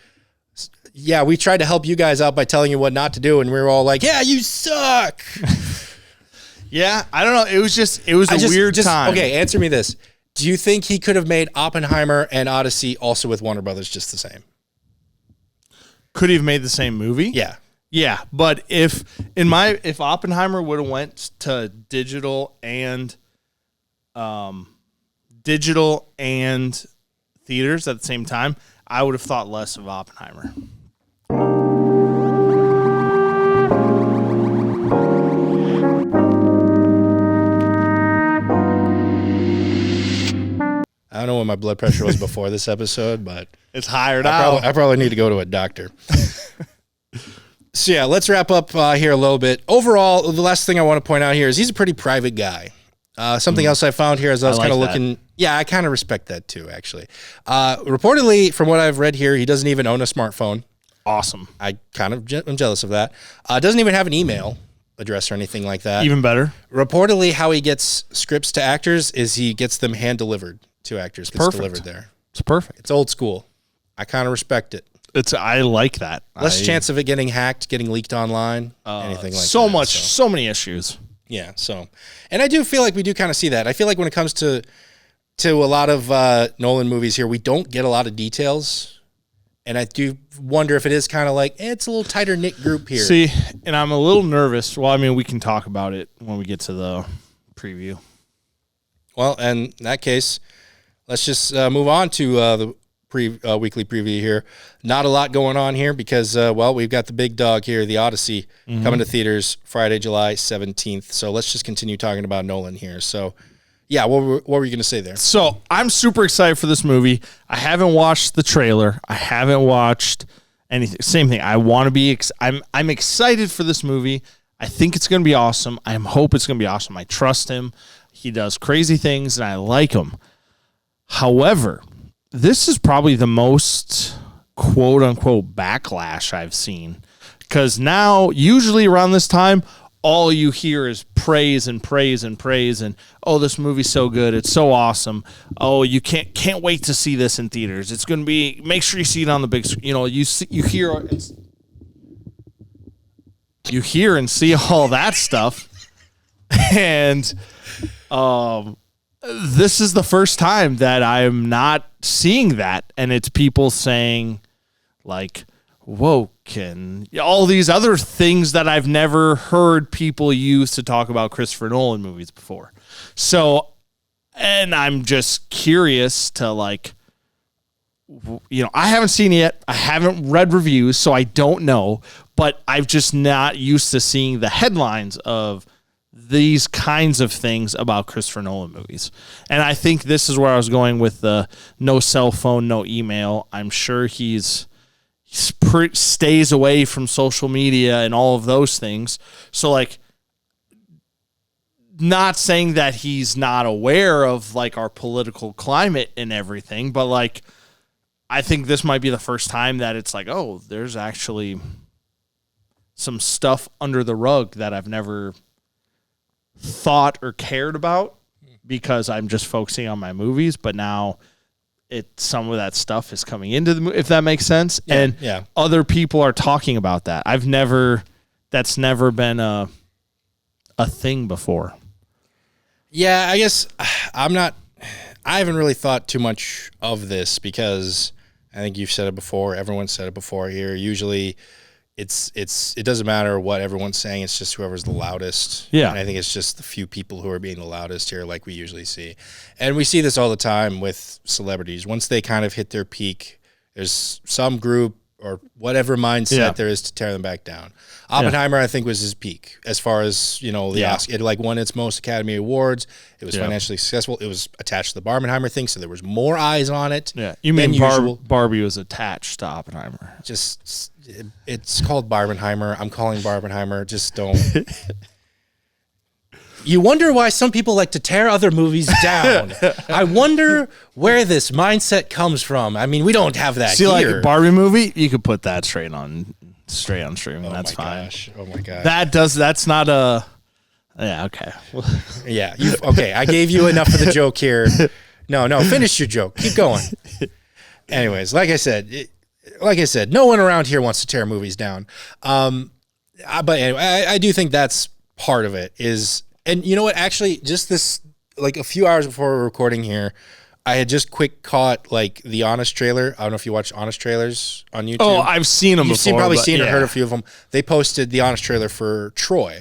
yeah, we tried to help you guys out by telling you what not to do, and we were all like, yeah, you suck. Yeah, I don't know. It was a weird time. Okay, answer me this. Do you think he could have made Oppenheimer and Odyssey also with Warner Brothers just the same? Could he have made the same movie? Yeah. Yeah, but if Oppenheimer would have went to digital and theaters at the same time, I would have thought less of Oppenheimer. I don't know what my blood pressure was before this episode, but it's higher now. I probably need to go to a doctor. So yeah, let's wrap up here a little bit. Overall, the last thing I want to point out here is he's a pretty private guy. Something else I found here as I was kind of looking. Yeah, I kind of respect that too, actually. Reportedly, from what I've read here, he doesn't even own a smartphone. Awesome. I kind of am jealous of that. Doesn't even have an email address or anything like that. Even better. Reportedly, how he gets scripts to actors is he gets them hand-delivered to actors. Gets delivered there. It's perfect. It's old school. I kind of respect it. I like that. Less chance of it getting hacked, getting leaked online, anything like that. So many issues. Yeah, and I do feel like we do kind of see that. I feel like when it comes to a lot of Nolan movies here, we don't get a lot of details, and I do wonder if it is kind of like, it's a little tighter knit group here. See, and I'm a little nervous. Well, I mean, we can talk about it when we get to the preview. Well, and in that case, let's just move on to the weekly preview here. Not a lot going on here because, we've got the big dog here, the Odyssey, coming to theaters Friday, July 17th. So let's just continue talking about Nolan here. So, yeah, what were you going to say there? So I'm super excited for this movie. I haven't watched the trailer. I haven't watched anything. Same thing. I want to be. I'm excited for this movie. I think it's going to be awesome. I hope it's going to be awesome. I trust him. He does crazy things, and I like him. However, this is probably the most quote-unquote backlash I've seen. Because now, usually around this time, all you hear is praise and praise and praise. And, oh, this movie's so good. It's so awesome. Oh, you can't wait to see this in theaters. It's going to be, make sure you see it on the big screen. You know, you hear and see all that stuff. And this is the first time that I'm not seeing that. And it's people saying, like, woke and all these other things that I've never heard people use to talk about Christopher Nolan movies before. So, and I'm just curious to, like, you know, I haven't seen it yet. I haven't read reviews, so I don't know. But I'm just not used to seeing the headlines of these kinds of things about Christopher Nolan movies. And I think this is where I was going with the no cell phone, no email. I'm sure he stays away from social media and all of those things. So, like, not saying that he's not aware of, like, our political climate and everything, but, like, I think this might be the first time that it's like, oh, there's actually some stuff under the rug that I've never thought or cared about because I'm just focusing on my movies. But now some of that stuff is coming into the movie, if that makes sense. Yeah, and other people are talking about that. That's never been a thing before. Yeah, I guess I haven't really thought too much of this because I think you've said it before. Everyone's said it before here. Usually it doesn't matter what everyone's saying. It's just whoever's the loudest. Yeah. And I think it's just the few people who are being the loudest here, like we usually see. And we see this all the time with celebrities. Once they kind of hit their peak, there's some group or whatever mindset there is to tear them back down. Oppenheimer, I think, was his peak as far as, the Oscar. It won its most Academy Awards. It was financially successful. It was attached to the Barbenheimer thing, so there was more eyes on it. Yeah, you mean Barbie was attached to Oppenheimer? It's called Barbenheimer. I'm calling Barbenheimer. Just don't. You wonder why some people like to tear other movies down. I wonder where this mindset comes from. I mean, we don't have that here. Like a Barbie movie, you could put that straight on streaming. That's fine. Gosh. Oh my gosh. That's not a. Yeah. Okay. Yeah. Okay. I gave you enough of the joke here. No. Finish your joke. Keep going. Anyways, like I said, no one around here wants to tear movies down. But anyway, I do think that's part of it is. And you know what? Actually, just this, like a few hours before we're recording here, I had just quick caught like the Honest trailer. I don't know if you watch Honest trailers on YouTube. Oh, I've seen them before. You've probably seen or heard a few of them. They posted the Honest trailer for Troy.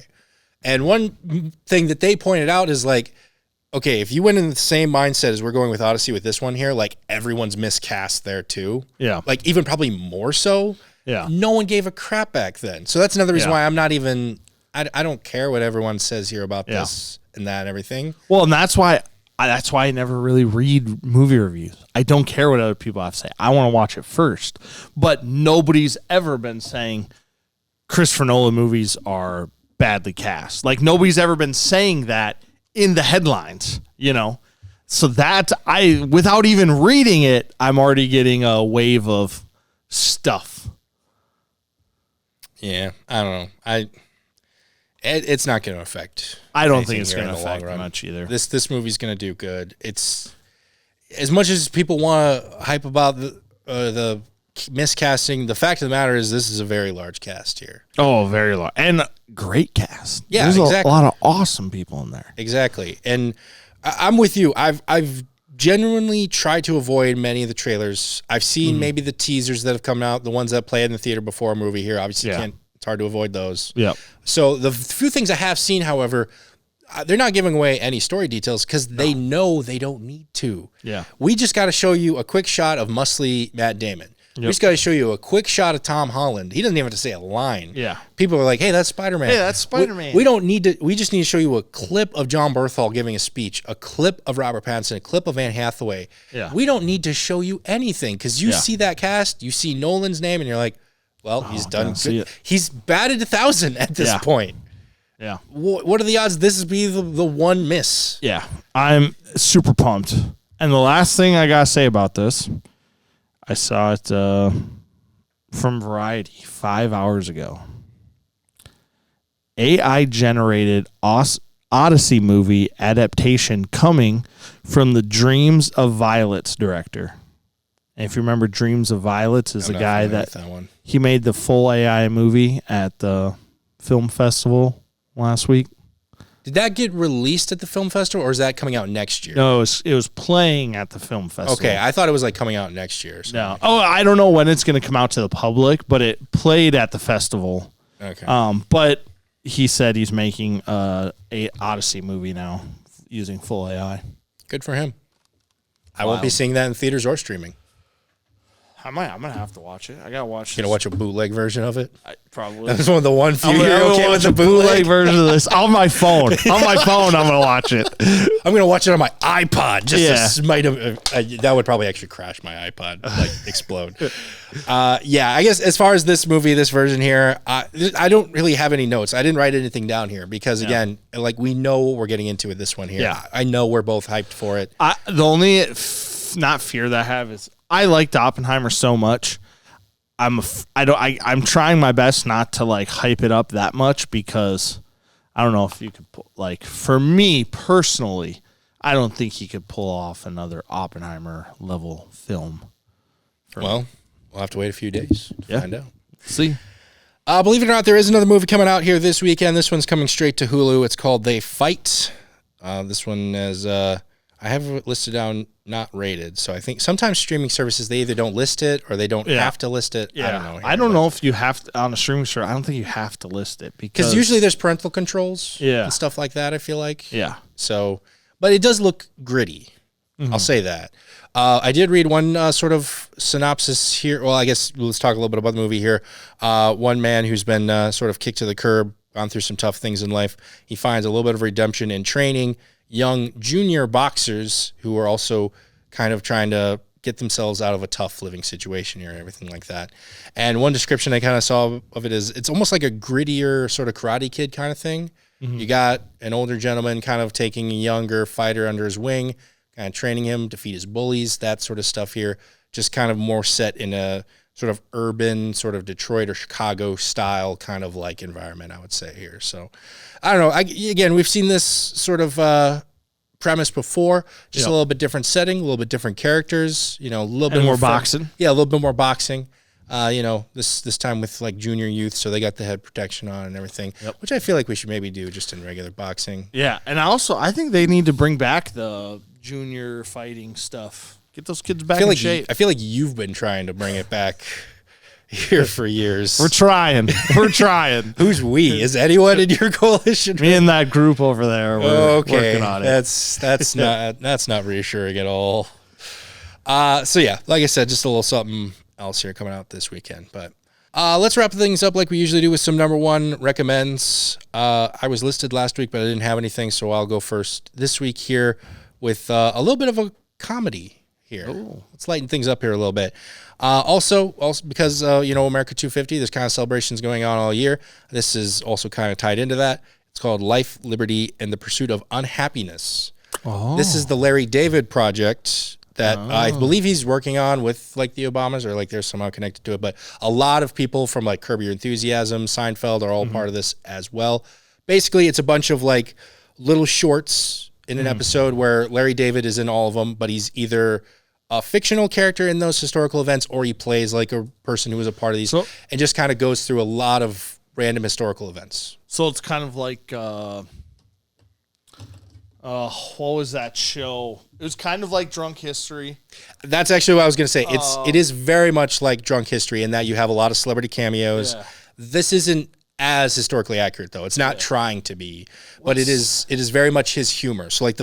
And one thing that they pointed out is like, okay, if you went in the same mindset as we're going with Odyssey with this one here, like everyone's miscast there too. Yeah. Like even probably more so. Yeah. No one gave a crap back then. So that's another reason why I'm not even... I don't care what everyone says here about this and that and everything. Well, and that's why I never really read movie reviews. I don't care what other people have to say. I want to watch it first. But nobody's ever been saying Christopher Nolan movies are badly cast. Like nobody's ever been saying that in the headlines, So that without even reading it, I'm already getting a wave of stuff. Yeah, I don't know. It's not going to affect. I don't think it's going to affect much either. This movie's going to do good. It's as much as people want to hype about the miscasting. The fact of the matter is, this is a very large cast here. Oh, very large and great cast. Yeah, there's exactly. a lot of awesome people in there. Exactly, and I'm with you. I've genuinely tried to avoid many of the trailers. I've seen maybe the teasers that have come out, the ones that play in the theater before a movie here. Obviously, it's hard to avoid those. Yeah. So the few things I have seen, however, they're not giving away any story details because they know they don't need to. Yeah. We just got to show you a quick shot of muscly Matt Damon. Yep. We just got to show you a quick shot of Tom Holland. He doesn't even have to say a line. Yeah. People are like, hey, that's Spider-Man. Hey, that's Spider-Man. We don't need to. We just need to show you a clip of John Berthal giving a speech, a clip of Robert Pattinson, a clip of Anne Hathaway. Yeah. We don't need to show you anything because you see that cast, you see Nolan's name, and you're like, well, he's done good. He's batted 1,000 at this point. Yeah. What are the odds this would be the one miss? Yeah. I'm super pumped. And the last thing I got to say about this, I saw it from Variety 5 hours ago. AI-generated Odyssey movie adaptation coming from the Dreams of Violets director. And if you remember, Dreams of Violets is a guy that one. He made the full AI movie at the film festival last week. Did that get released at the film festival, or is that coming out next year? No, it was playing at the film festival. Okay, I thought it was like coming out next year. Or something. No, I don't know when it's going to come out to the public, but it played at the festival. Okay. But he said he's making a Odyssey movie now using full AI. Good for him. I won't be seeing that in theaters or streaming. I'm gonna have to watch it. I gotta watch. You gonna watch a bootleg version of it? Probably. That's one of the one few you're okay with the bootleg version of this on my phone. On my phone, I'm gonna watch it. I'm gonna watch it on my iPod. Just that would probably actually crash my iPod, like explode. I guess as far as this movie, this version here, I don't really have any notes. I didn't write anything down here because again, like we know what we're getting into with this one here. Yeah. I know we're both hyped for it. The only not fear that I have is I liked Oppenheimer so much. I'm trying my best not to like hype it up that much because I don't know if you could like for me personally, I don't think he could pull off another Oppenheimer level film. Well, we'll have to wait a few days to find out. See. Believe it or not, there is another movie coming out here this weekend. This one's coming straight to Hulu. It's called They Fight. This one is I have it listed down not rated. So I think sometimes streaming services, they either don't list it or they don't have to list it. Yeah. I don't know. I don't know if you have to, on a streaming service, I don't think you have to list it because usually there's parental controls Yeah. and stuff like that, I feel like. Yeah. So, but it does look gritty. I'll say that. I did read one sort of synopsis here. Well, I guess let's talk a little bit about the movie here. One man who's been sort of kicked to the curb, gone through some tough things in life. He finds a little bit of redemption in training young junior boxers who are also kind of trying to get themselves out of a tough living situation here and everything like that. And one description I kind of saw of it is it's almost like a grittier sort of Karate Kid kind of thing. You got an older gentleman kind of taking a younger fighter under his wing, kind of training him, defeat his bullies, that sort of stuff here. Just kind of more set in a sort of urban, sort of Detroit or Chicago style kind of like environment, I would say here. So I don't know. Again, we've seen this sort of premise before, just a little bit different setting, a little bit different characters, you know, a little bit more boxing. Yeah, a little bit more boxing. You know, this time with like junior youth, so they got the head protection on and everything, which I feel like we should maybe do just in regular boxing. Yeah, and I think they need to bring back the junior fighting stuff. Get those kids back in shape. I feel like you've been trying to bring it back here for years. We're trying. We're trying. Who's we? Is anyone in your coalition? Me and that group over there. We're working on it. That's not reassuring at all. So yeah, like I said, just a little something else here coming out this weekend. But let's wrap things up like we usually do with some number one recommends. I was listed last week, but I didn't have anything, so I'll go first this week here with a little bit of a comedy here. Ooh. Let's lighten things up here a little bit. Also because, you know, America 250, there's kind of celebrations going on all year. This is also kind of tied into that. It's called Life, Liberty, and the Pursuit of Unhappiness. Oh. This is the Larry David project that I believe he's working on with like the Obamas, or like they're somehow connected to it. But a lot of people from like Curb Your Enthusiasm, Seinfeld are all part of this as well. Basically, it's a bunch of like little shorts in an episode where Larry David is in all of them, but he's either a fictional character in those historical events, or he plays like a person who was a part of these, and just kind of goes through a lot of random historical events. So it's kind of like, what was that show? It was kind of like Drunk History. That's actually what I was going to say. It is very much like Drunk History in that you have a lot of celebrity cameos. Yeah. This isn't as historically accurate though. It's not trying to be, but it is very much his humor. So like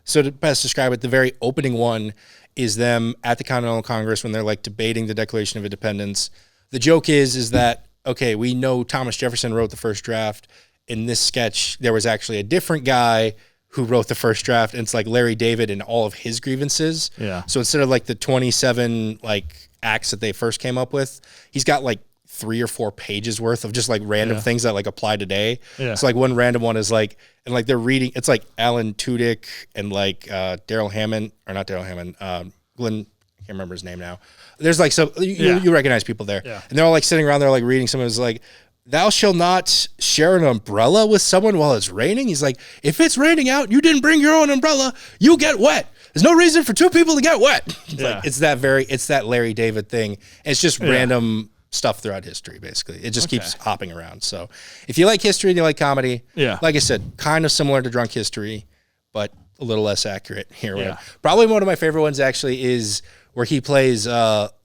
so to best describe it, the very opening one is them at the Continental Congress when they're like debating the Declaration of Independence. The joke is that, okay, we know Thomas Jefferson wrote the first draft. In this sketch, there was actually a different guy who wrote the first draft, and it's like Larry David and all of his grievances. Yeah. So instead of like the 27 like acts that they first came up with, he's got like 3 or 4 pages worth of just like random things that like apply today. Yeah. So like one random one is like, and like they're reading, it's like Alan Tudyk and like Daryl Hammond, or not Daryl Hammond, Glenn, I can't remember his name now. There's like some, you recognize people there. Yeah. And they're all like sitting around there like reading something that's like, thou shalt not share an umbrella with someone while it's raining. He's like, if it's raining out, you didn't bring your own umbrella, you get wet. There's no reason for 2 people to get wet. Like, it's that Larry David thing. It's just random stuff throughout history, basically. It just keeps hopping around. So if you like history and you like comedy, like I said, kind of similar to Drunk History, but a little less accurate here. Yeah. Probably one of my favorite ones actually is where he plays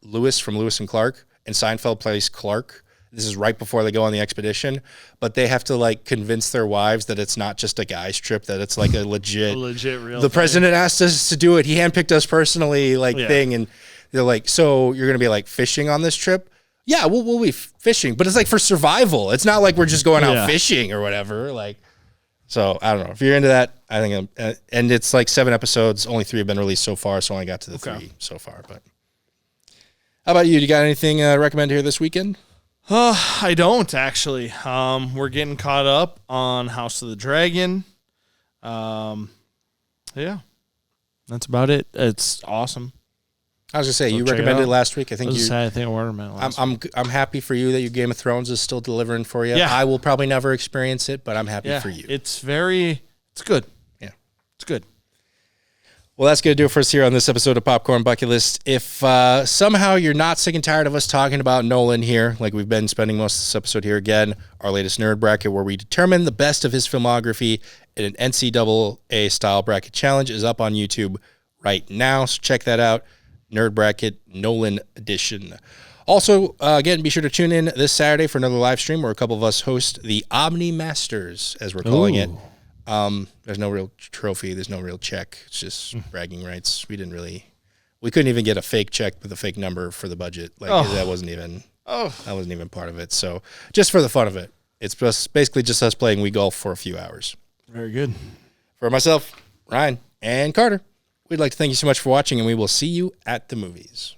Lewis from Lewis and Clark, and Seinfeld plays Clark. This is right before they go on the expedition, but they have to like convince their wives that it's not just a guy's trip, that it's like a legit real the thing. President asked us to do it. He handpicked us personally thing. And they're like, so you're going to be like fishing on this trip? Yeah, we'll be fishing, but it's like for survival. It's not like we're just going out fishing or whatever. Like, so I don't know if you're into that. I think, and it's like 7 episodes. Only 3 have been released so far. So I only got to the 3 so far, but how about you? Do you got anything recommend here this weekend? I don't actually. We're getting caught up on House of the Dragon. Yeah, that's about it. It's awesome. I was gonna say you recommended it last week. I think I'm happy for you that your Game of Thrones is still delivering for you. Yeah. I will probably never experience it, but I'm happy for you. It's good. Yeah, it's good. Well, that's going to do it for us here on this episode of Popcorn Bucket List. If somehow you're not sick and tired of us talking about Nolan here, like we've been spending most of this episode here again, our latest nerd bracket where we determine the best of his filmography in an NCAA style bracket challenge is up on YouTube right now. So check that out. Nerd Bracket Nolan Edition. Also, again, be sure to tune in this Saturday for another live stream where a couple of us host the Omni Masters, as we're calling it. There's no real trophy. There's no real check. It's just bragging rights. We couldn't even get a fake check with a fake number for the budget. That wasn't even part of it. So just for the fun of it, it's basically just us playing Wii Golf for a few hours. Very good. For myself, Ryan, and Carter, we'd like to thank you so much for watching, and we will see you at the movies.